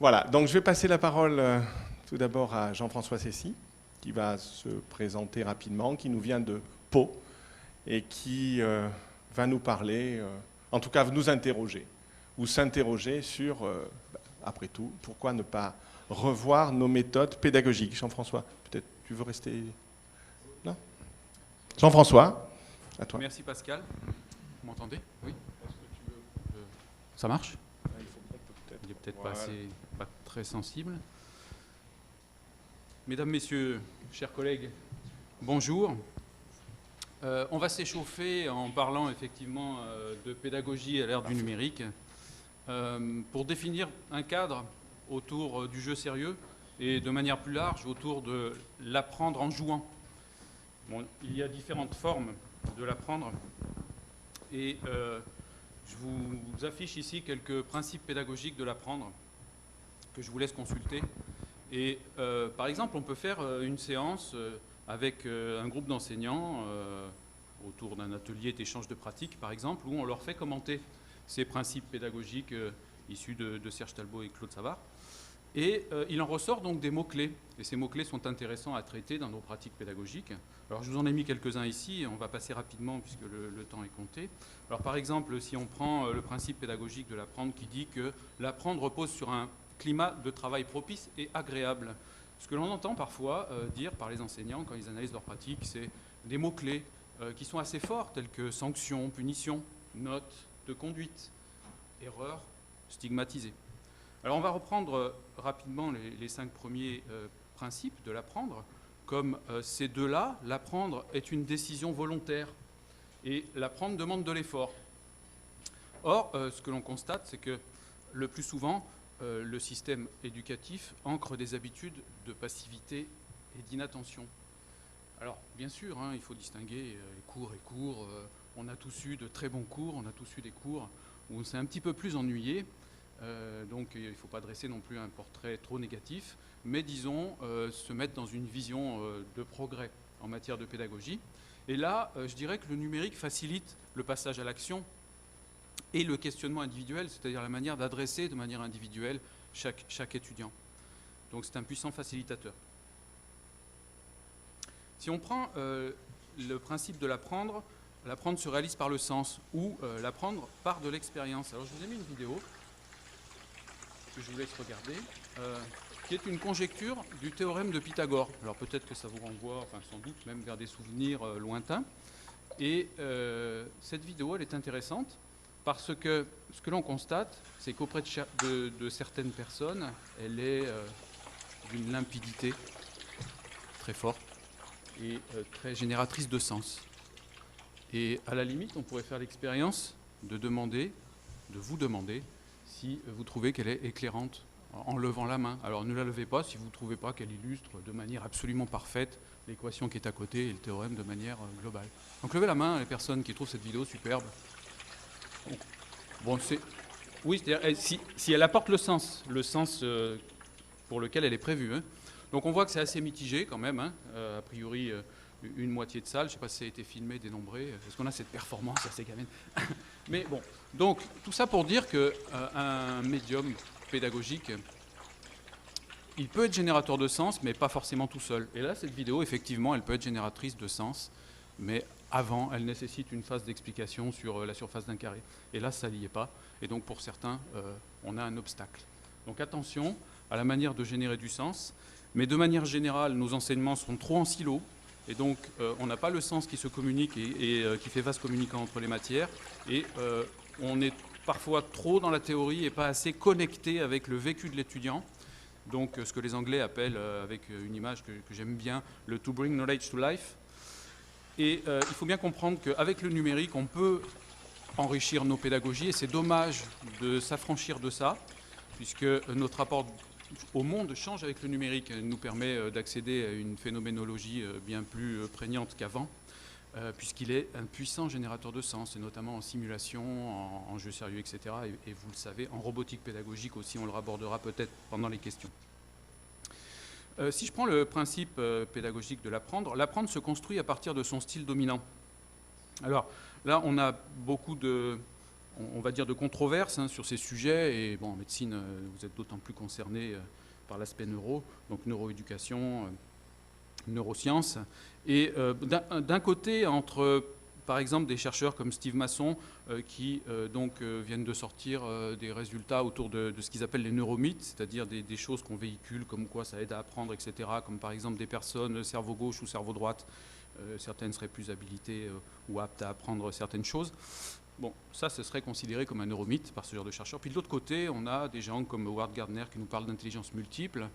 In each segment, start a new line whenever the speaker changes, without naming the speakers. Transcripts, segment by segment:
Voilà, donc je vais passer la parole tout d'abord à Jean-François Cessy, qui va se présenter rapidement, qui nous vient de Pau et qui va nous parler, en tout cas nous interroger, ou s'interroger sur, après tout, pourquoi ne pas revoir nos méthodes pédagogiques. Jean-François, peut-être tu veux rester... Non Jean-François, à toi.
Merci Pascal. Vous m'entendez? Oui. Ça marche? Il n'est peut-être pas très sensible. Mesdames, Messieurs, chers collègues, bonjour. On va s'échauffer en parlant effectivement de pédagogie à l'ère du numérique pour définir un cadre autour du jeu sérieux et de manière plus large autour de l'apprendre en jouant. Bon, il y a différentes formes de l'apprendre et je vous affiche ici quelques principes pédagogiques de l'apprendre que je vous laisse consulter. Et par exemple, on peut faire une séance avec un groupe d'enseignants autour d'un atelier d'échange de pratiques, par exemple, où on leur fait commenter ces principes pédagogiques issus de Serge Talbot et Claude Savard. Et il en ressort donc des mots-clés. Et ces mots-clés sont intéressants à traiter dans nos pratiques pédagogiques. Alors je vous en ai mis quelques-uns ici, on va passer rapidement puisque le temps est compté. Alors par exemple, si on prend le principe pédagogique de l'apprendre qui dit que l'apprendre repose sur un climat de travail propice et agréable. Ce que l'on entend parfois dire par les enseignants quand ils analysent leurs pratiques, c'est des mots-clés qui sont assez forts, tels que sanction, punition, note de conduite, erreur, stigmatisé. Alors on va reprendre rapidement les 5 premiers principes de l'apprendre. Comme ces deux-là, l'apprendre est une décision volontaire et l'apprendre demande de l'effort. Or, ce que l'on constate, c'est que le plus souvent, le système éducatif ancre des habitudes de passivité et d'inattention. Alors, bien sûr, il faut distinguer cours et cours. On a tous eu de très bons cours, on a tous eu des cours où on s'est un petit peu plus ennuyé. Donc il ne faut pas dresser non plus un portrait trop négatif, mais disons se mettre dans une vision de progrès en matière de pédagogie. Et là, je dirais que le numérique facilite le passage à l'action et le questionnement individuel, c'est-à-dire la manière d'adresser de manière individuelle chaque étudiant. Donc c'est un puissant facilitateur. Si on prend le principe de l'apprendre, l'apprendre se réalise par le sens ou l'apprendre part de l'expérience. Alors je vous ai mis une vidéo que je vous laisse regarder, qui est une conjecture du théorème de Pythagore. Alors peut-être que ça vous renvoie, enfin sans doute même vers des souvenirs lointains. Et cette vidéo, elle est intéressante parce que ce que l'on constate, c'est qu'auprès de certaines personnes, elle est d'une limpidité très forte et très génératrice de sens. Et à la limite, on pourrait faire l'expérience de vous demander si vous trouvez qu'elle est éclairante en levant la main. Alors ne la levez pas si vous ne trouvez pas qu'elle illustre de manière absolument parfaite l'équation qui est à côté et le théorème de manière globale. Donc levez la main les personnes qui trouvent cette vidéo superbe. Bon, oui, c'est-à-dire si elle apporte le sens pour lequel elle est prévue. Donc on voit que c'est assez mitigé quand même, a priori une moitié de salle, je ne sais pas si ça a été filmé, dénombré, est-ce qu'on a cette performance assez gamine? Mais bon, donc tout ça pour dire qu'un médium pédagogique, il peut être générateur de sens, mais pas forcément tout seul. Et là, cette vidéo, effectivement, elle peut être génératrice de sens, mais avant, elle nécessite une phase d'explication sur la surface d'un carré. Et là, ça n'y est pas. Et donc, pour certains, on a un obstacle. Donc attention à la manière de générer du sens, mais de manière générale, nos enseignements sont trop en silo, et donc on n'a pas le sens qui se communique et qui fait vase communicant entre les matières, et on est parfois trop dans la théorie et pas assez connecté avec le vécu de l'étudiant. Donc ce que les Anglais appellent, avec une image que j'aime bien, le « to bring knowledge to life ». Et il faut bien comprendre qu'avec le numérique, on peut enrichir nos pédagogies, et c'est dommage de s'affranchir de ça, puisque notre rapport au monde change avec le numérique. Il nous permet d'accéder à une phénoménologie bien plus prégnante qu'avant, puisqu'il est un puissant générateur de sens, et notamment en simulation, en jeu sérieux, etc. Et vous le savez, en robotique pédagogique aussi, on le abordera peut-être pendant les questions. Si je prends le principe pédagogique de l'apprendre, l'apprendre se construit à partir de son style dominant. Alors là, on a beaucoup de on va dire, de controverses hein, sur ces sujets. Et bon, en médecine, vous êtes d'autant plus concerné par l'aspect neuro, donc neuroéducation, neurosciences. Et d'un côté, entre, par exemple, des chercheurs comme Steve Masson, qui viennent de sortir des résultats autour de ce qu'ils appellent les neuromythes, c'est-à-dire des choses qu'on véhicule, comme quoi ça aide à apprendre, etc., comme par exemple des personnes cerveau gauche ou cerveau droite, certaines seraient plus habilitées ou aptes à apprendre certaines choses. Bon, ça, ce serait considéré comme un neuromythe par ce genre de chercheurs. Puis de l'autre côté, on a des gens comme Howard Gardner qui nous parlent d'intelligence multiple.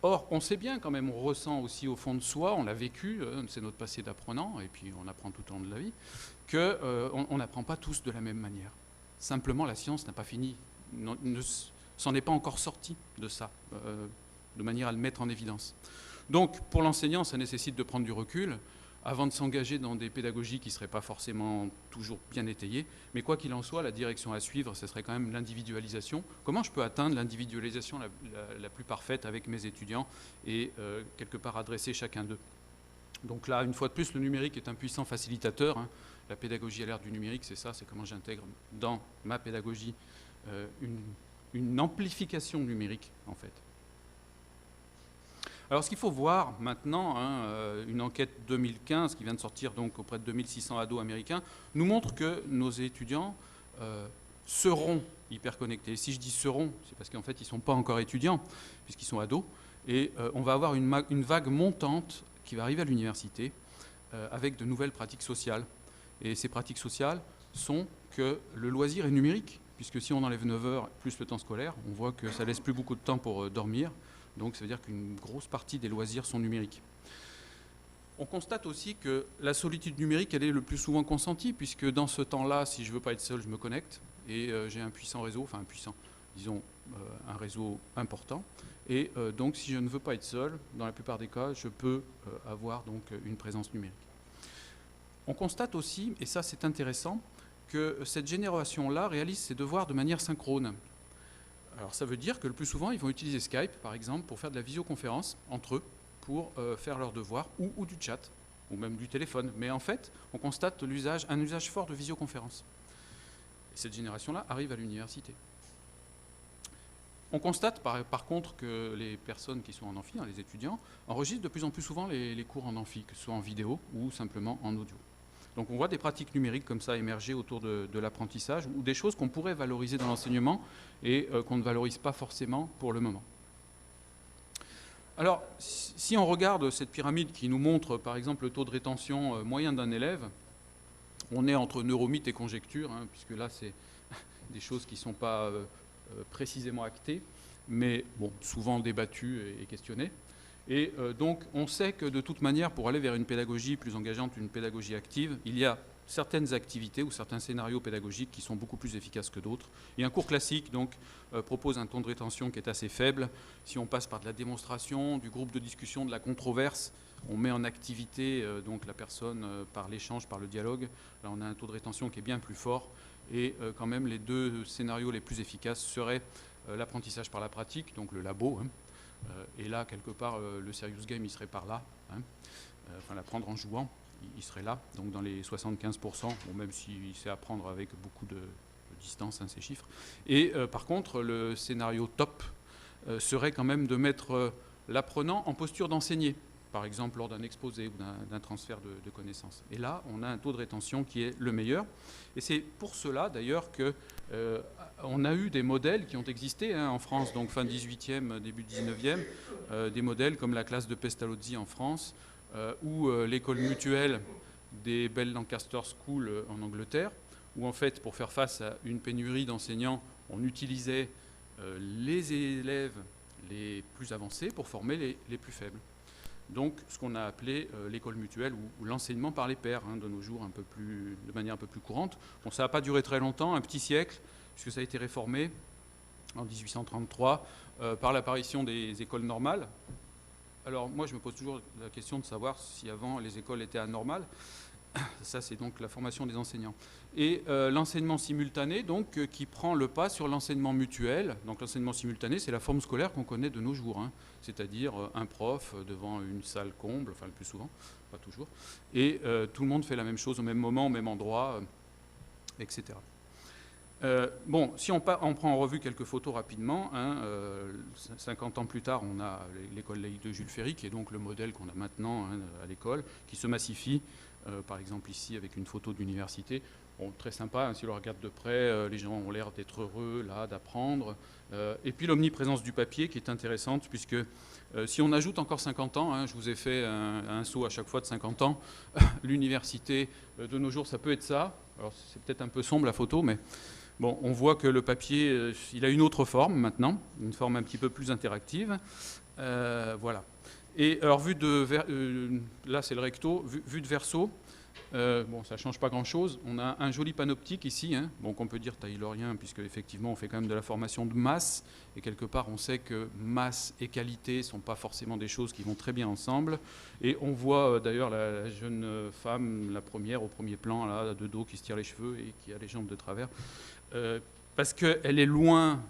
Or, on sait bien quand même, on ressent aussi au fond de soi, on l'a vécu, c'est notre passé d'apprenant, et puis on apprend tout au long de la vie, qu'on n'apprend pas tous de la même manière. Simplement, la science n'a pas fini, s'en est pas encore sorti de ça, de manière à le mettre en évidence. Donc, pour l'enseignant, ça nécessite de prendre du recul, avant de s'engager dans des pédagogies qui ne seraient pas forcément toujours bien étayées. Mais quoi qu'il en soit, la direction à suivre, ce serait quand même l'individualisation. Comment je peux atteindre l'individualisation la plus parfaite avec mes étudiants et quelque part adresser chacun d'eux? Donc là, une fois de plus, le numérique est un puissant facilitateur. Hein. La pédagogie à l'ère du numérique, c'est ça, c'est comment j'intègre dans ma pédagogie une amplification numérique, en fait. Alors ce qu'il faut voir maintenant, une enquête 2015 qui vient de sortir donc auprès de 2600 ados américains, nous montre que nos étudiants seront hyperconnectés. Si je dis seront, c'est parce qu'en fait ils ne sont pas encore étudiants, puisqu'ils sont ados, et on va avoir une vague montante qui va arriver à l'université avec de nouvelles pratiques sociales. Et ces pratiques sociales sont que le loisir est numérique, puisque si on enlève 9 heures plus le temps scolaire, on voit que ça ne laisse plus beaucoup de temps pour dormir. Donc ça veut dire qu'une grosse partie des loisirs sont numériques. On constate aussi que la solitude numérique, elle est le plus souvent consentie, puisque dans ce temps-là, si je ne veux pas être seul, je me connecte, et j'ai un puissant réseau, enfin un puissant, disons un réseau important, et donc si je ne veux pas être seul, dans la plupart des cas, je peux avoir donc une présence numérique. On constate aussi, et ça c'est intéressant, que cette génération-là réalise ses devoirs de manière synchrone. Alors ça veut dire que le plus souvent, ils vont utiliser Skype, par exemple, pour faire de la visioconférence entre eux, pour faire leurs devoirs, ou du chat, ou même du téléphone. Mais en fait, on constate un usage fort de visioconférence. Et cette génération-là arrive à l'université. On constate par contre que les personnes qui sont en amphi, les étudiants, enregistrent de plus en plus souvent les cours en amphi, que ce soit en vidéo ou simplement en audio. Donc on voit des pratiques numériques comme ça émerger autour de l'apprentissage ou des choses qu'on pourrait valoriser dans l'enseignement et qu'on ne valorise pas forcément pour le moment. Alors, si on regarde cette pyramide qui nous montre par exemple le taux de rétention moyen d'un élève, on est entre neuromythe et conjecture, hein, puisque là c'est des choses qui ne sont pas précisément actées, mais bon, souvent débattues et questionnées. Et donc, on sait que de toute manière, pour aller vers une pédagogie plus engageante, une pédagogie active, il y a certaines activités ou certains scénarios pédagogiques qui sont beaucoup plus efficaces que d'autres. Et un cours classique donc, propose un taux de rétention qui est assez faible. Si on passe par de la démonstration, du groupe de discussion, de la controverse, on met en activité donc la personne par l'échange, par le dialogue. Là, on a un taux de rétention qui est bien plus fort. Et quand même, les deux scénarios les plus efficaces seraient l'apprentissage par la pratique, donc le labo, hein. Et là, quelque part, le serious game, il serait par là. Hein. Enfin, l'apprendre en jouant, il serait là, donc dans les 75%, bon, même s'il sait apprendre avec beaucoup de distance, hein, ces chiffres. Et par contre, le scénario top serait quand même de mettre l'apprenant en posture d'enseigner, par exemple lors d'un exposé ou d'un transfert de connaissances. Et là, on a un taux de rétention qui est le meilleur. Et c'est pour cela, d'ailleurs, que on a eu des modèles qui ont existé hein, en France, donc fin 18e, début 19e, des modèles comme la classe de Pestalozzi en France, ou l'école mutuelle des Bell Lancaster School en Angleterre, où en fait, pour faire face à une pénurie d'enseignants, on utilisait les élèves les plus avancés pour former les plus faibles. Donc, ce qu'on a appelé l'école mutuelle ou l'enseignement par les pairs, hein, de nos jours, de manière un peu plus courante. Bon, ça n'a pas duré très longtemps, un petit siècle, puisque ça a été réformé en 1833 par l'apparition des écoles normales. Alors, moi, je me pose toujours la question de savoir si avant les écoles étaient anormales. Ça, c'est donc la formation des enseignants. Et l'enseignement simultané, donc, qui prend le pas sur l'enseignement mutuel. Donc, l'enseignement simultané, c'est la forme scolaire qu'on connaît de nos jours, hein. C'est-à-dire un prof devant une salle comble, enfin le plus souvent, pas toujours, et tout le monde fait la même chose au même moment, au même endroit, etc. Bon, si on prend en revue quelques photos rapidement, 50 ans plus tard, on a l'école laïque de Jules Ferry, qui est donc le modèle qu'on a maintenant à l'école, qui se massifie, par exemple ici avec une photo d'université. Bon, très sympa, si on le regarde de près, les gens ont l'air d'être heureux là, d'apprendre. Et puis l'omniprésence du papier qui est intéressante, puisque si on ajoute encore 50 ans, je vous ai fait un saut à chaque fois de 50 ans, l'université de nos jours, ça peut être ça. Alors c'est peut-être un peu sombre la photo, mais bon, on voit que le papier, il a une autre forme maintenant, une forme un petit peu plus interactive. Voilà. Et alors, là c'est le recto, vue de verso, bon, ça ne change pas grand-chose. On a un joli panoptique ici, bon, qu'on peut dire taylorien, puisque effectivement on fait quand même de la formation de masse, et quelque part on sait que masse et qualité ne sont pas forcément des choses qui vont très bien ensemble. Et on voit d'ailleurs la jeune femme, la première au premier plan, là, de dos, qui se tire les cheveux et qui a les jambes de travers, parce qu'elle est loin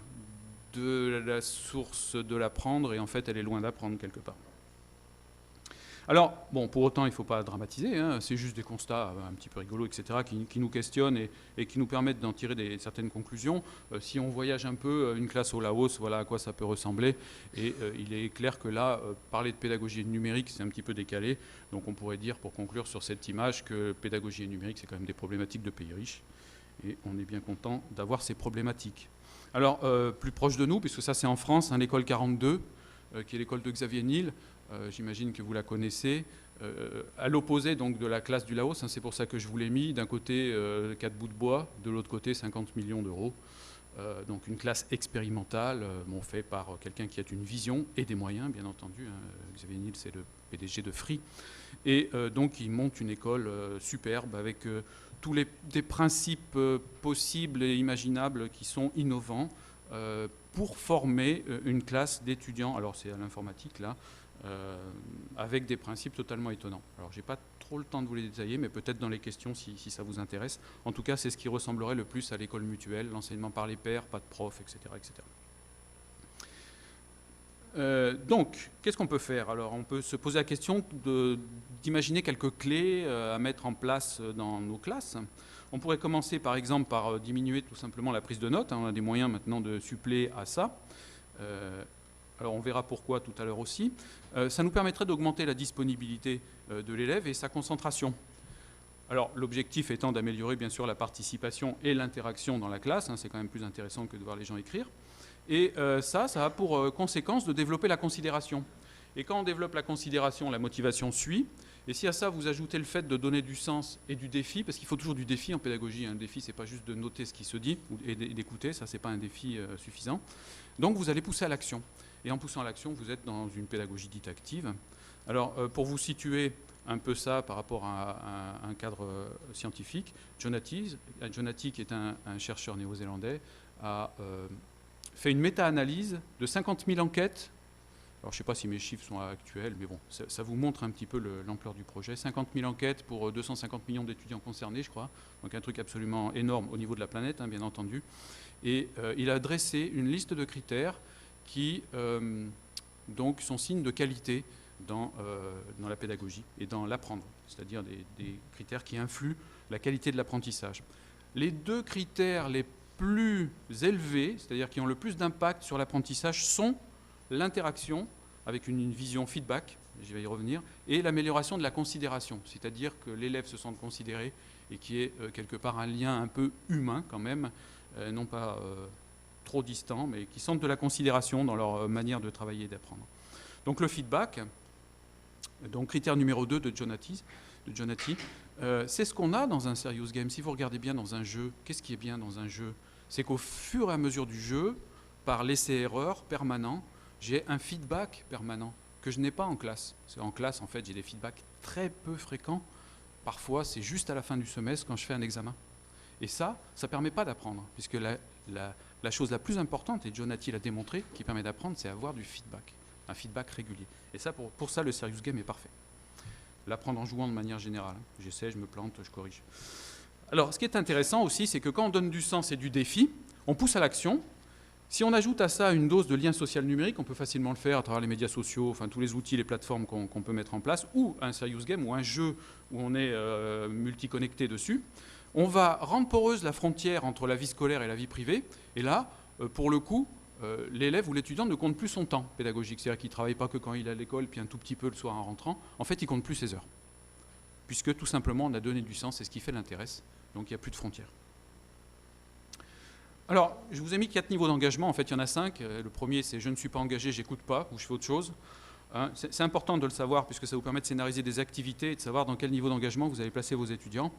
de la source de l'apprendre, et en fait elle est loin d'apprendre quelque part. Alors, bon, pour autant, il ne faut pas dramatiser, c'est juste des constats un petit peu rigolos, etc., qui nous questionnent et qui nous permettent d'en tirer certaines conclusions. Si on voyage un peu, une classe au Laos, voilà à quoi ça peut ressembler. Et il est clair que là, parler de pédagogie et de numérique, c'est un petit peu décalé. Donc on pourrait dire, pour conclure sur cette image, que pédagogie et numérique, c'est quand même des problématiques de pays riches. Et on est bien content d'avoir ces problématiques. Alors, plus proche de nous, puisque ça c'est en France, l'école 42, qui est l'école de Xavier Niel. J'imagine que vous la connaissez, à l'opposé donc de la classe du Laos, c'est pour ça que je vous l'ai mis, d'un côté 4 bouts de bois, de l'autre côté 50 millions d'euros, donc une classe expérimentale, faite par quelqu'un qui a une vision et des moyens, bien entendu, Xavier Niel, c'est le PDG de Free, et donc il monte une école superbe avec tous des principes possibles et imaginables qui sont innovants pour former une classe d'étudiants, alors c'est à l'informatique là, avec des principes totalement étonnants. Alors, je n'ai pas trop le temps de vous les détailler, mais peut-être dans les questions si ça vous intéresse. En tout cas, c'est ce qui ressemblerait le plus à l'école mutuelle, l'enseignement par les pairs, pas de profs, etc. Donc, qu'est-ce qu'on peut faire? Alors, on peut se poser la question d'imaginer quelques clés à mettre en place dans nos classes. On pourrait commencer, par exemple, par diminuer tout simplement la prise de notes. On a des moyens maintenant de suppléer à ça. Alors on verra pourquoi tout à l'heure aussi. Ça nous permettrait d'augmenter la disponibilité de l'élève et sa concentration. Alors l'objectif étant d'améliorer bien sûr la participation et l'interaction dans la classe, c'est quand même plus intéressant que de voir les gens écrire. Et ça a pour conséquence de développer la considération. Et quand on développe la considération, la motivation suit. Et si à ça vous ajoutez le fait de donner du sens et du défi, parce qu'il faut toujours du défi en pédagogie, un défi c'est pas juste de noter ce qui se dit et d'écouter, ça c'est pas un défi suffisant. Donc vous allez pousser à l'action. Et en poussant à l'action, vous êtes dans une pédagogie dite active. Alors, pour vous situer un peu ça par rapport à un cadre scientifique, Jonati, qui est un chercheur néo-zélandais, a fait une méta-analyse de 50 000 enquêtes. Alors, je ne sais pas si mes chiffres sont actuels, mais bon, ça vous montre un petit peu l'ampleur du projet. 50 000 enquêtes pour 250 millions d'étudiants concernés, je crois. Donc, un truc absolument énorme au niveau de la planète, bien entendu. Et il a dressé une liste de critères qui donc sont signes de qualité dans la pédagogie et dans l'apprendre, c'est-à-dire des critères qui influent la qualité de l'apprentissage. Les deux critères les plus élevés, c'est-à-dire qui ont le plus d'impact sur l'apprentissage, sont l'interaction avec une vision feedback, je vais y revenir, et l'amélioration de la considération, c'est-à-dire que l'élève se sente considéré et qui est quelque part un lien un peu humain quand même, non pas trop distants, mais qui sentent de la considération dans leur manière de travailler et d'apprendre. Donc le feedback, donc critère numéro 2 de Jonati, c'est ce qu'on a dans un serious game. Si vous regardez bien dans un jeu, qu'est-ce qui est bien dans un jeu? C'est qu'au fur et à mesure du jeu, par l'essai-erreur permanent, j'ai un feedback permanent que je n'ai pas en classe. En classe, en fait, j'ai des feedbacks très peu fréquents. Parfois, c'est juste à la fin du semestre quand je fais un examen. Et ça ne permet pas d'apprendre, puisque la chose la plus importante, et Jonati l'a démontré, qui permet d'apprendre, c'est avoir du feedback, un feedback régulier. Et ça, pour ça, le serious game est parfait. L'apprendre en jouant de manière générale. J'essaie, je me plante, je corrige. Alors, ce qui est intéressant aussi, c'est que quand on donne du sens et du défi, on pousse à l'action. Si on ajoute à ça une dose de lien social numérique, on peut facilement le faire à travers les médias sociaux, enfin tous les outils, les plateformes qu'on peut mettre en place, ou un serious game, ou un jeu où on est multiconnecté dessus. On va rendre poreuse la frontière entre la vie scolaire et la vie privée. Et là, pour le coup, l'élève ou l'étudiant ne compte plus son temps pédagogique. C'est-à-dire qu'il ne travaille pas que quand il est à l'école, puis un tout petit peu le soir en rentrant. En fait, il ne compte plus ses heures. Puisque tout simplement, on a donné du sens, c'est ce qui fait l'intérêt. Donc il n'y a plus de frontières. Alors, je vous ai mis 4 niveaux d'engagement. En fait, il y en a 5. Le premier, c'est « je ne suis pas engagé, j'écoute pas » ou « je fais autre chose ». C'est important de le savoir puisque ça vous permet de scénariser des activités et de savoir dans quel niveau d'engagement vous allez placer vos étudiants.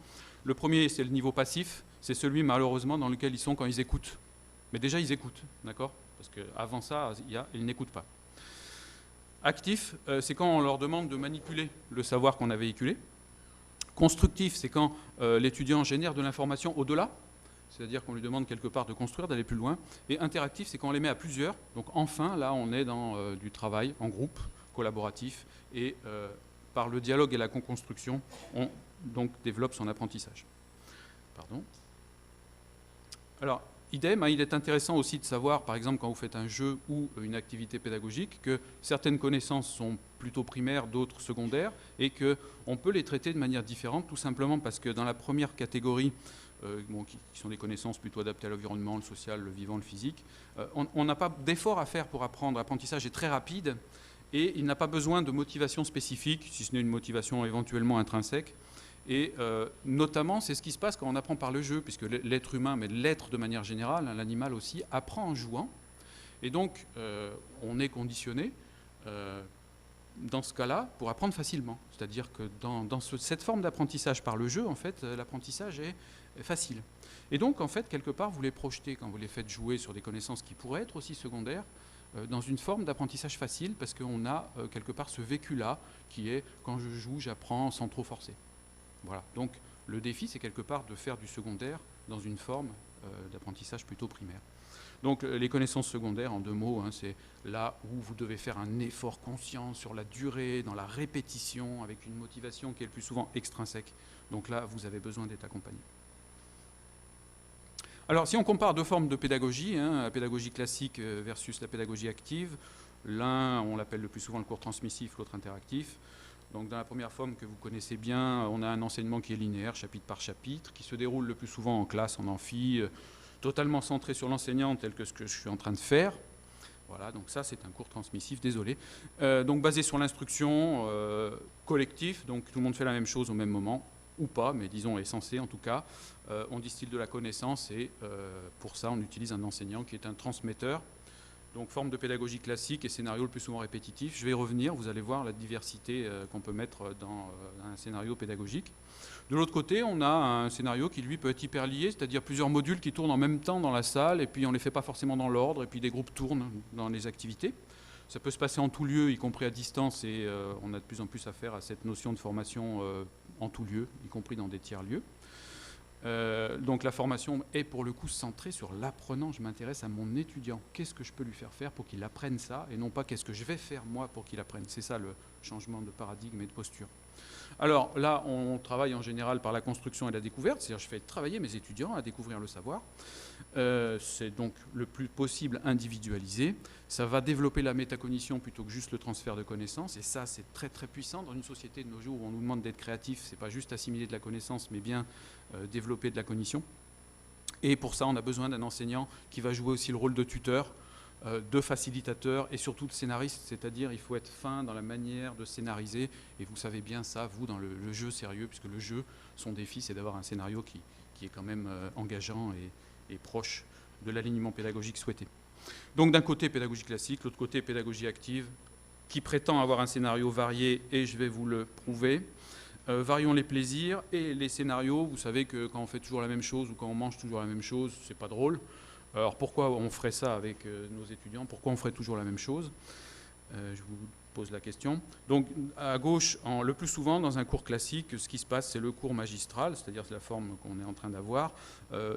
Le premier, c'est le niveau passif. C'est celui, malheureusement, dans lequel ils sont quand ils écoutent. Mais déjà, ils écoutent, d'accord? Parce qu'avant ça, ils n'écoutent pas. Actif, c'est quand on leur demande de manipuler le savoir qu'on a véhiculé. Constructif, c'est quand l'étudiant génère de l'information au-delà. C'est-à-dire qu'on lui demande quelque part de construire, d'aller plus loin. Et interactif, c'est quand on les met à plusieurs. Donc enfin, là, on est dans du travail en groupe, collaboratif. Et par le dialogue et la co-construction, on donc développe son apprentissage. Pardon. Alors, idem, il est intéressant aussi de savoir, par exemple, quand vous faites un jeu ou une activité pédagogique, que certaines connaissances sont plutôt primaires, d'autres secondaires, et qu'on peut les traiter de manière différente, tout simplement parce que dans la première catégorie, qui sont des connaissances plutôt adaptées à l'environnement, le social, le vivant, le physique, on n'a pas d'effort à faire pour apprendre. L'apprentissage est très rapide et il n'a pas besoin de motivation spécifique, si ce n'est une motivation éventuellement intrinsèque. Et notamment, c'est ce qui se passe quand on apprend par le jeu, puisque l'être humain, mais l'être de manière générale, l'animal aussi, apprend en jouant. Et donc, on est conditionné, dans ce cas-là, pour apprendre facilement. C'est-à-dire que dans cette forme d'apprentissage par le jeu, en fait, l'apprentissage est facile. Et donc, en fait, quelque part, vous les projetez, quand vous les faites jouer sur des connaissances qui pourraient être aussi secondaires, dans une forme d'apprentissage facile, parce qu'on a quelque part ce vécu-là, qui est, quand je joue, j'apprends sans trop forcer. Voilà. Donc, le défi, c'est quelque part de faire du secondaire dans une forme d'apprentissage plutôt primaire. Donc, les connaissances secondaires, en 2 mots, c'est là où vous devez faire un effort conscient sur la durée, dans la répétition, avec une motivation qui est le plus souvent extrinsèque. Donc là, vous avez besoin d'être accompagné. Alors, si on compare 2 formes de pédagogie, la pédagogie classique versus la pédagogie active, l'un, on l'appelle le plus souvent le cours transmissif, l'autre interactif. Donc, dans la première forme que vous connaissez bien, on a un enseignement qui est linéaire, chapitre par chapitre, qui se déroule le plus souvent en classe, en amphi, totalement centré sur l'enseignant, tel que ce que je suis en train de faire. Voilà, donc ça, c'est un cours transmissif, désolé. Donc, basé sur l'instruction collective, donc tout le monde fait la même chose au même moment, ou pas, mais disons est censé en tout cas. On distille de la connaissance et pour ça, on utilise un enseignant qui est un transmetteur. Donc, forme de pédagogie classique et scénario le plus souvent répétitif. Je vais y revenir, vous allez voir la diversité qu'on peut mettre dans un scénario pédagogique. De l'autre côté, on a un scénario qui, lui, peut être hyper lié, c'est-à-dire plusieurs modules qui tournent en même temps dans la salle, et puis on ne les fait pas forcément dans l'ordre, et puis des groupes tournent dans les activités. Ça peut se passer en tout lieu, y compris à distance, et on a de plus en plus affaire à cette notion de formation en tout lieu, y compris dans des tiers-lieux. Donc la formation est pour le coup centrée sur l'apprenant. Je m'intéresse à mon étudiant. Qu'est-ce que je peux lui faire pour qu'il apprenne ça, et non pas qu'est-ce que je vais faire moi pour qu'il apprenne. C'est ça le changement de paradigme et de posture. Alors là, on travaille en général par la construction et la découverte, c'est-à-dire je fais travailler mes étudiants à découvrir le savoir. C'est donc le plus possible individualisé. Ça va développer la métacognition plutôt que juste le transfert de connaissances, et ça c'est très très puissant dans une société de nos jours où on nous demande d'être créatif. C'est pas juste assimiler de la connaissance, mais bien développer de la cognition. Et pour ça, on a besoin d'un enseignant qui va jouer aussi le rôle de tuteur, de facilitateur et surtout de scénariste, c'est-à-dire il faut être fin dans la manière de scénariser, et vous savez bien ça, vous, dans le jeu sérieux, puisque le jeu, son défi, c'est d'avoir un scénario qui est quand même engageant et proche de l'alignement pédagogique souhaité. Donc d'un côté, pédagogie classique, l'autre côté, pédagogie active, qui prétend avoir un scénario varié, et je vais vous le prouver. Varions les plaisirs et les scénarios. Vous savez que quand on fait toujours la même chose ou quand on mange toujours la même chose, c'est pas drôle. Alors pourquoi on ferait ça avec nos étudiants? Pourquoi on ferait toujours la même chose? Je vous pose la question. Donc à gauche, le plus souvent dans un cours classique, ce qui se passe, c'est le cours magistral, c'est-à-dire la forme qu'on est en train d'avoir,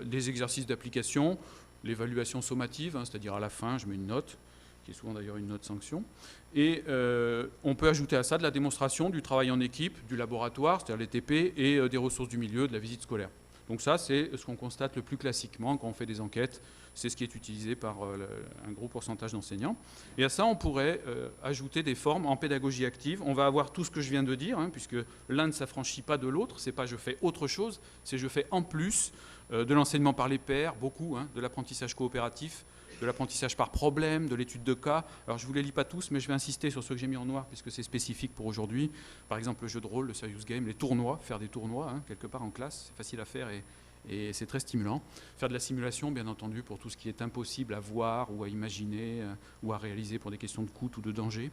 les exercices d'application, l'évaluation sommative, c'est-à-dire à la fin, je mets une note, qui est souvent d'ailleurs une note sanction. Et on peut ajouter à ça de la démonstration, du travail en équipe, du laboratoire, c'est-à-dire les TP, et des ressources du milieu, de la visite scolaire. Donc ça, c'est ce qu'on constate le plus classiquement quand on fait des enquêtes. C'est ce qui est utilisé par un gros pourcentage d'enseignants. Et à ça, on pourrait ajouter des formes en pédagogie active. On va avoir tout ce que je viens de dire, hein, puisque l'un ne s'affranchit pas de l'autre. C'est pas je fais autre chose, c'est je fais en plus de l'enseignement par les pairs, beaucoup, hein, de l'apprentissage coopératif, de l'apprentissage par problème, de l'étude de cas. Alors je ne vous les lis pas tous, mais je vais insister sur ceux que j'ai mis en noir, puisque c'est spécifique pour aujourd'hui. Par exemple, le jeu de rôle, le serious game, les tournois, faire des tournois, hein, quelque part en classe, c'est facile à faire et c'est très stimulant. Faire de la simulation, bien entendu, pour tout ce qui est impossible à voir ou à imaginer ou à réaliser pour des questions de coût ou de danger.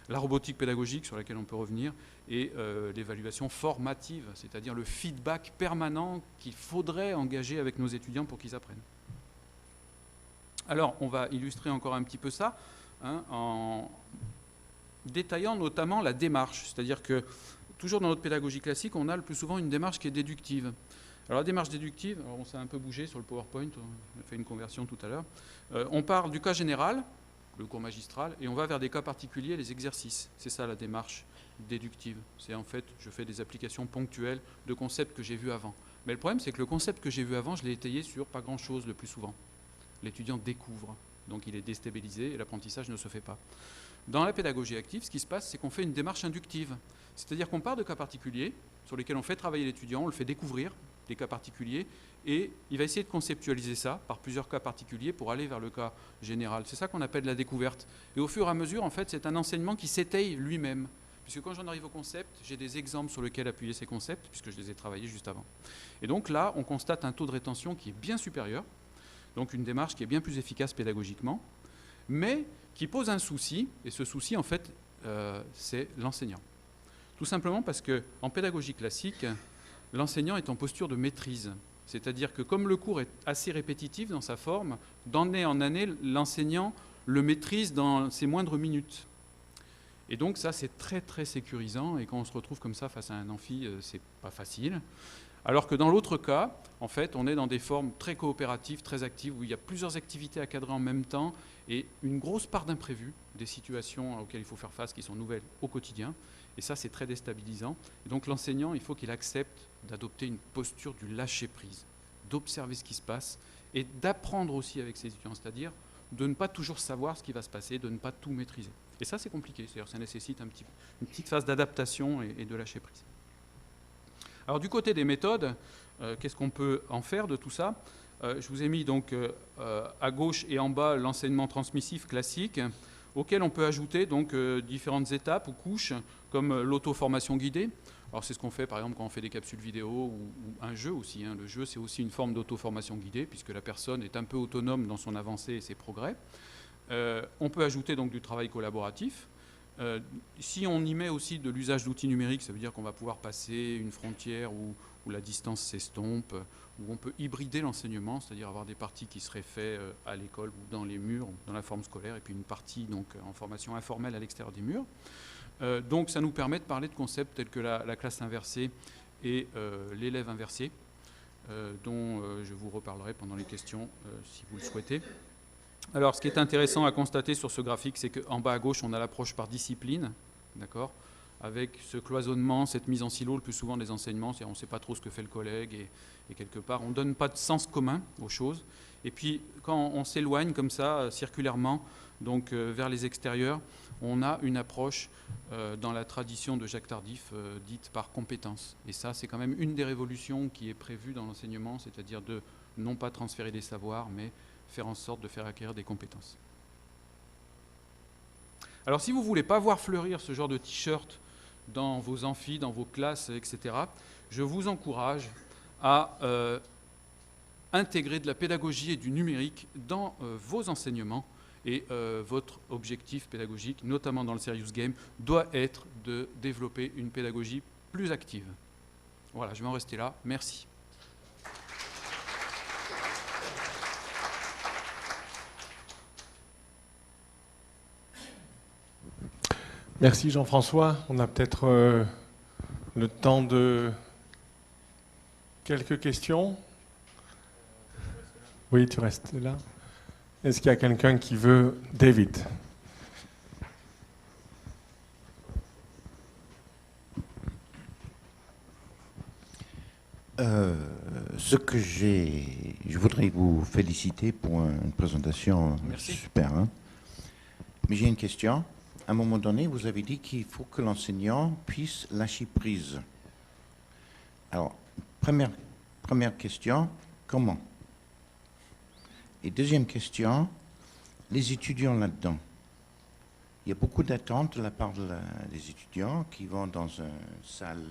La robotique pédagogique, sur laquelle on peut revenir, et l'évaluation formative, c'est-à-dire le feedback permanent qu'il faudrait engager avec nos étudiants pour qu'ils apprennent. Alors, on va illustrer encore un petit peu ça, hein, en détaillant notamment la démarche. C'est-à-dire que, toujours dans notre pédagogie classique, on a le plus souvent une démarche qui est déductive. Alors la démarche déductive, on s'est un peu bougé sur le PowerPoint, on a fait une conversion tout à l'heure. On part du cas général, le cours magistral, et on va vers des cas particuliers, les exercices. C'est ça la démarche déductive. C'est en fait, je fais des applications ponctuelles de concepts que j'ai vus avant. Mais le problème, c'est que le concept que j'ai vu avant, je l'ai étayé sur pas grand-chose le plus souvent. L'étudiant découvre, donc il est déstabilisé et l'apprentissage ne se fait pas. Dans la pédagogie active, ce qui se passe, c'est qu'on fait une démarche inductive. C'est-à-dire qu'on part de cas particuliers sur lesquels on fait travailler l'étudiant, on le fait découvrir, des cas particuliers, et il va essayer de conceptualiser ça par plusieurs cas particuliers pour aller vers le cas général. C'est ça qu'on appelle la découverte. Et au fur et à mesure, en fait, c'est un enseignement qui s'étaye lui-même. Puisque quand j'en arrive au concept, j'ai des exemples sur lesquels appuyer ces concepts, puisque je les ai travaillés juste avant. Et donc là, on constate un taux de rétention qui est bien supérieur, donc une démarche qui est bien plus efficace pédagogiquement, mais qui pose un souci, et ce souci, en fait, c'est l'enseignant. Tout simplement parce qu'en pédagogie classique, l'enseignant est en posture de maîtrise. C'est-à-dire que comme le cours est assez répétitif dans sa forme, d'année en année, l'enseignant le maîtrise dans ses moindres minutes. Et donc ça, c'est très très sécurisant, et quand on se retrouve comme ça face à un amphi, c'est pas facile. Alors que dans l'autre cas, en fait, on est dans des formes très coopératives, très actives, où il y a plusieurs activités à cadrer en même temps, et une grosse part d'imprévus, des situations auxquelles il faut faire face, qui sont nouvelles au quotidien. Et ça, c'est très déstabilisant. Et donc l'enseignant, il faut qu'il accepte d'adopter une posture du lâcher-prise, d'observer ce qui se passe, et d'apprendre aussi avec ses étudiants, c'est-à-dire de ne pas toujours savoir ce qui va se passer, de ne pas tout maîtriser. Et ça, c'est compliqué, c'est-à-dire ça nécessite une petite phase d'adaptation et de lâcher-prise. Alors du côté des méthodes, qu'est-ce qu'on peut en faire de tout ça ? Je vous ai mis donc à gauche et en bas l'enseignement transmissif classique, auquel on peut ajouter donc différentes étapes ou couches, comme l'auto-formation guidée. Alors c'est ce qu'on fait par exemple quand on fait des capsules vidéo ou un jeu aussi. Hein. Le jeu, c'est aussi une forme d'auto-formation guidée, puisque la personne est un peu autonome dans son avancée et ses progrès. On peut ajouter donc du travail collaboratif. Si on y met aussi de l'usage d'outils numériques, ça veut dire qu'on va pouvoir passer une frontière où la distance s'estompe, où on peut hybrider l'enseignement, c'est-à-dire avoir des parties qui seraient faites à l'école ou dans les murs, dans la forme scolaire, et puis une partie donc, en formation informelle à l'extérieur des murs. Donc ça nous permet de parler de concepts tels que la classe inversée et l'élève inversé, dont je vous reparlerai pendant les questions si vous le souhaitez. Alors, ce qui est intéressant à constater sur ce graphique, c'est qu'en bas à gauche, on a l'approche par discipline, d'accord, avec ce cloisonnement, cette mise en silo le plus souvent des enseignements, c'est-à-dire on ne sait pas trop ce que fait le collègue et quelque part, on ne donne pas de sens commun aux choses. Et puis, quand on s'éloigne comme ça, circulairement, donc vers les extérieurs, on a une approche dans la tradition de Jacques Tardif, dite par compétence. Et ça, c'est quand même une des révolutions qui est prévue dans l'enseignement, c'est-à-dire de non pas transférer des savoirs, mais faire en sorte de faire acquérir des compétences. Alors si vous ne voulez pas voir fleurir ce genre de t-shirt dans vos amphis, dans vos classes, etc., je vous encourage à intégrer de la pédagogie et du numérique dans vos enseignements, et votre objectif pédagogique, notamment dans le Serious Game, doit être de développer une pédagogie plus active. Voilà, je vais en rester là. Merci.
Merci Jean-François. On a peut-être le temps de quelques questions. Oui, tu restes là. Est-ce qu'il y a quelqu'un qui veut... David.
Je voudrais vous féliciter pour une présentation
Merci.
super. Hein. Mais j'ai une question. À un moment donné, vous avez dit qu'il faut que l'enseignant puisse lâcher prise. Alors, première question, comment? Et deuxième question, les étudiants là-dedans. Il y a beaucoup d'attentes de la part des étudiants qui vont dans une salle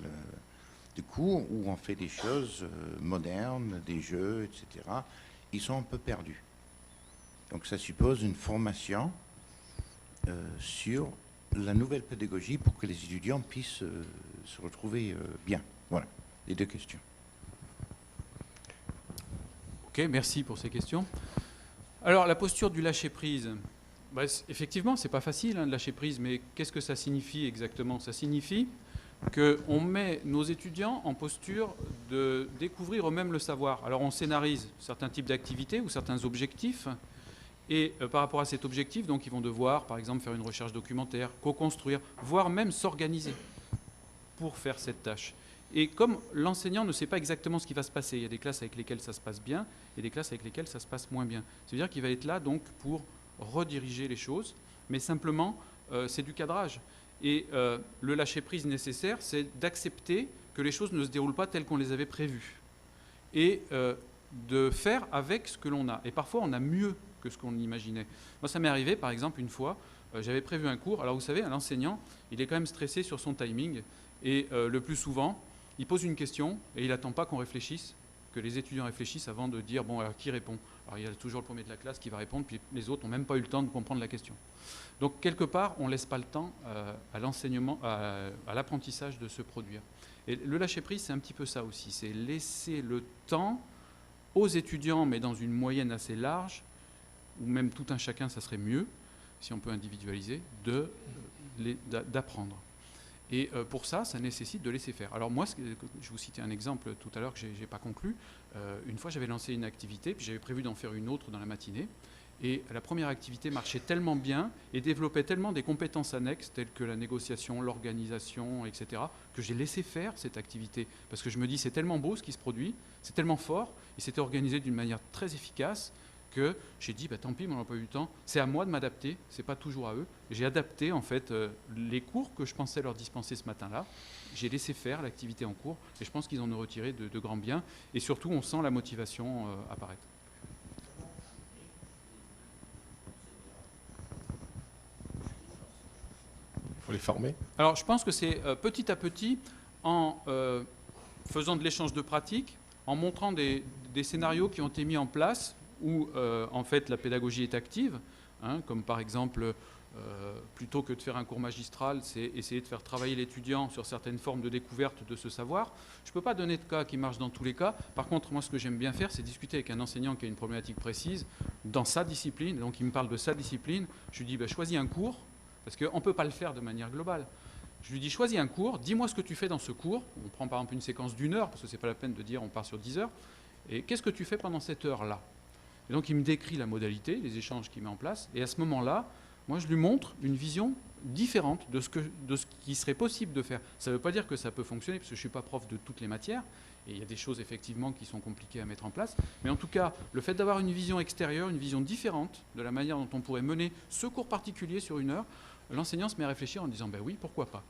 de cours où on fait des choses modernes, des jeux, etc. Ils sont un peu perdus. Donc ça suppose une formation sur la nouvelle pédagogie pour que les étudiants puissent se retrouver bien. Voilà, les deux questions.
Ok, merci pour ces questions. Alors, la posture du lâcher-prise, effectivement, c'est pas facile de lâcher prise, mais qu'est-ce que ça signifie exactement? Ça signifie qu'on met nos étudiants en posture de découvrir eux-mêmes le savoir. Alors, on scénarise certains types d'activités ou certains objectifs, et par rapport à cet objectif, donc, ils vont devoir, par exemple, faire une recherche documentaire, co-construire, voire même s'organiser pour faire cette tâche. Et comme l'enseignant ne sait pas exactement ce qui va se passer, il y a des classes avec lesquelles ça se passe bien et des classes avec lesquelles ça se passe moins bien. C'est-à-dire qu'il va être là donc pour rediriger les choses, mais simplement c'est du cadrage. Et le lâcher-prise nécessaire, c'est d'accepter que les choses ne se déroulent pas telles qu'on les avait prévues et de faire avec ce que l'on a. Et parfois, on a mieux que ce qu'on imaginait. Moi, ça m'est arrivé, par exemple, une fois, j'avais prévu un cours. Alors, vous savez, l'enseignant, il est quand même stressé sur son timing et le plus souvent, il pose une question et il n'attend pas qu'on réfléchisse, que les étudiants réfléchissent avant de dire, bon, alors qui répond? Alors il y a toujours le premier de la classe qui va répondre, puis les autres n'ont même pas eu le temps de comprendre la question. Donc quelque part, on ne laisse pas le temps à l'enseignement, à l'apprentissage de se produire. Et le lâcher-prise, c'est un petit peu ça aussi, c'est laisser le temps aux étudiants, mais dans une moyenne assez large, ou même tout un chacun, ça serait mieux, si on peut individualiser, d'apprendre. Et pour ça, ça nécessite de laisser faire. Alors moi, je vous citais un exemple tout à l'heure que je n'ai pas conclu. Une fois, j'avais lancé une activité, puis j'avais prévu d'en faire une autre dans la matinée. Et la première activité marchait tellement bien et développait tellement des compétences annexes, telles que la négociation, l'organisation, etc., que j'ai laissé faire cette activité. Parce que je me dis, c'est tellement beau ce qui se produit, c'est tellement fort, et c'était organisé d'une manière très efficace, que j'ai dit, tant pis, on n'a pas eu le temps, c'est à moi de m'adapter, c'est pas toujours à eux. J'ai adapté en fait les cours que je pensais leur dispenser ce matin-là, j'ai laissé faire l'activité en cours, et je pense qu'ils en ont retiré de grands biens, et surtout on sent la motivation apparaître.
Il faut les former.
Alors je pense que c'est petit à petit, en faisant de l'échange de pratiques, en montrant des scénarios qui ont été mis en place, où en fait la pédagogie est active, hein, comme par exemple, plutôt que de faire un cours magistral, c'est essayer de faire travailler l'étudiant sur certaines formes de découverte de ce savoir. Je ne peux pas donner de cas qui marchent dans tous les cas. Par contre, moi ce que j'aime bien faire, c'est discuter avec un enseignant qui a une problématique précise dans sa discipline, donc il me parle de sa discipline, je lui dis choisis un cours, parce qu'on ne peut pas le faire de manière globale. Je lui dis choisis un cours, dis-moi ce que tu fais dans ce cours, on prend par exemple une séquence d'1 heure, parce que ce n'est pas la peine de dire on part sur 10 heures, et qu'est-ce que tu fais pendant cette heure-là? Et donc, il me décrit la modalité, les échanges qu'il met en place. Et à ce moment-là, moi, je lui montre une vision différente de ce qui serait possible de faire. Ça ne veut pas dire que ça peut fonctionner, parce que je ne suis pas prof de toutes les matières. Et il y a des choses, effectivement, qui sont compliquées à mettre en place. Mais en tout cas, le fait d'avoir une vision extérieure, une vision différente de la manière dont on pourrait mener ce cours particulier sur 1 heure, l'enseignant se met à réfléchir en disant, oui, pourquoi pas.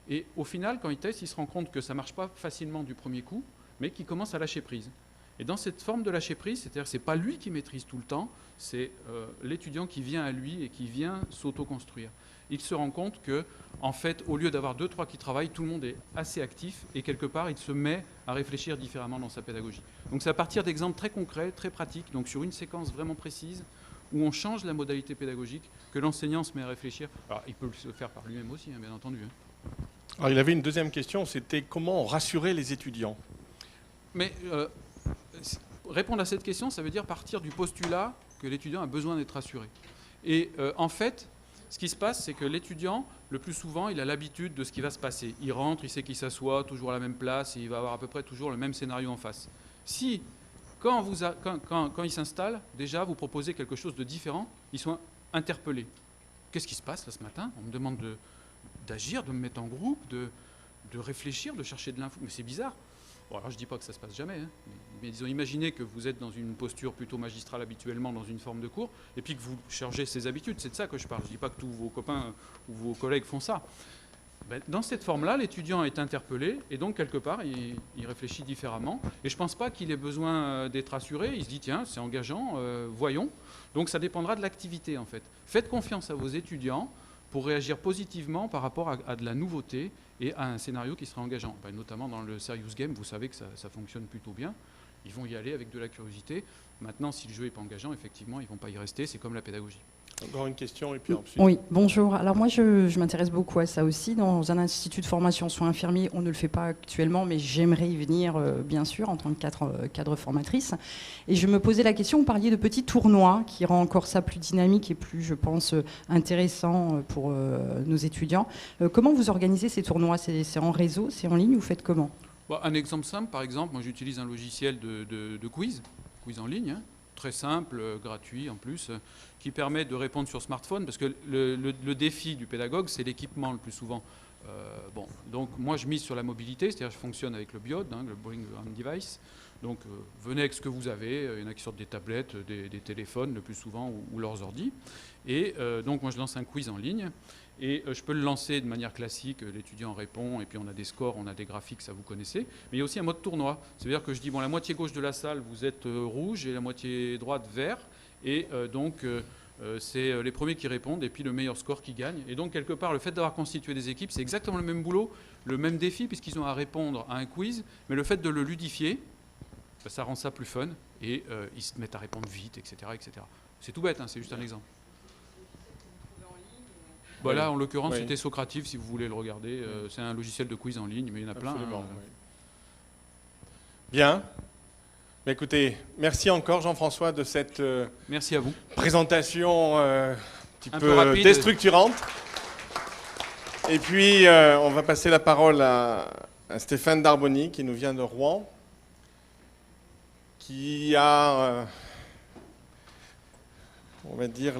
Et au final, quand il teste, il se rend compte que ça ne marche pas facilement du premier coup, mais qu'il commence à lâcher prise. Et dans cette forme de lâcher-prise, c'est-à-dire que ce n'est pas lui qui maîtrise tout le temps, c'est l'étudiant qui vient à lui et qui vient s'auto-construire. Il se rend compte que, en fait, au lieu d'avoir 2-3 qui travaillent, tout le monde est assez actif et quelque part, il se met à réfléchir différemment dans sa pédagogie. Donc c'est à partir d'exemples très concrets, très pratiques, donc sur une séquence vraiment précise, où on change la modalité pédagogique, que l'enseignant se met à réfléchir. Alors il peut le faire par lui-même aussi, hein, bien entendu. Hein.
Alors il avait une deuxième question, c'était comment rassurer les étudiants?
Mais répondre à cette question, ça veut dire partir du postulat que l'étudiant a besoin d'être rassuré. Et en fait, ce qui se passe, c'est que l'étudiant, le plus souvent, il a l'habitude de ce qui va se passer. Il rentre, il sait qu'il s'assoit, toujours à la même place, et il va avoir à peu près toujours le même scénario en face. Si, quand il s'installe, déjà, vous proposez quelque chose de différent, ils sont interpellés. Qu'est-ce qui se passe là ce matin? On me demande d'agir, de me mettre en groupe, de réfléchir, de chercher de l'info. Mais c'est bizarre. Bon, alors je ne dis pas que ça ne se passe jamais, hein. disons, imaginez que vous êtes dans une posture plutôt magistrale habituellement dans une forme de cours, et puis que vous changez ses habitudes. C'est de ça que je parle. Je ne dis pas que tous vos copains ou vos collègues font ça. Dans cette forme-là, l'étudiant est interpellé, et donc, quelque part, il réfléchit différemment. Et je ne pense pas qu'il ait besoin d'être assuré. Il se dit, tiens, c'est engageant, voyons. Donc, ça dépendra de l'activité, en fait. Faites confiance à vos étudiants pour réagir positivement par rapport à de la nouveauté et à un scénario qui sera engageant. Notamment dans le serious game, vous savez que ça fonctionne plutôt bien. Ils vont y aller avec de la curiosité. Maintenant, si le jeu n'est pas engageant, effectivement, ils ne vont pas y rester. C'est comme la pédagogie.
Encore une question et puis ensuite...
Oui, bonjour. Alors moi, je m'intéresse beaucoup à ça aussi. Dans un institut de formation soins infirmiers, on ne le fait pas actuellement, mais j'aimerais y venir, bien sûr, en tant que cadre formatrice. Et je me posais la question, vous parliez de petits tournois qui rend encore ça plus dynamique et plus, je pense, intéressant pour nos étudiants. Comment vous organisez ces tournois? C'est en réseau, c'est en ligne, vous faites comment?
Un exemple simple, par exemple, moi j'utilise un logiciel de quiz en ligne, hein, très simple, gratuit en plus, qui permet de répondre sur smartphone, parce que le défi du pédagogue, c'est l'équipement le plus souvent. Donc moi je mise sur la mobilité, c'est-à-dire je fonctionne avec le BIOD, hein, le Bring Your Own Device. Donc venez avec ce que vous avez, il y en a qui sortent des tablettes, des téléphones le plus souvent, ou leurs ordis. Et donc moi je lance un quiz en ligne, et je peux le lancer de manière classique, l'étudiant répond, et puis on a des scores, on a des graphiques, ça vous connaissez. Mais il y a aussi un mode tournoi, c'est-à-dire que je dis, bon, la moitié gauche de la salle, vous êtes rouge, et la moitié droite, vert, et donc c'est les premiers qui répondent, et puis le meilleur score qui gagne. Et donc quelque part, le fait d'avoir constitué des équipes, c'est exactement le même boulot, le même défi, puisqu'ils ont à répondre à un quiz, mais le fait de le ludifier, ça rend ça plus fun, et ils se mettent à répondre vite, etc. etc. C'est tout bête, hein, c'est juste un exemple. Là, en l'occurrence, c'était Socrative, si vous voulez le regarder. C'est un logiciel de quiz en ligne, mais il y en a plein.
Absolument, oui. Bien. Écoutez, merci encore, Jean-François, de cette
merci à vous.
Présentation un peu
rapide,
déstructurante. Et puis, on va passer la parole à Stéphane Darboni, qui nous vient de Rouen, qui a, on va dire,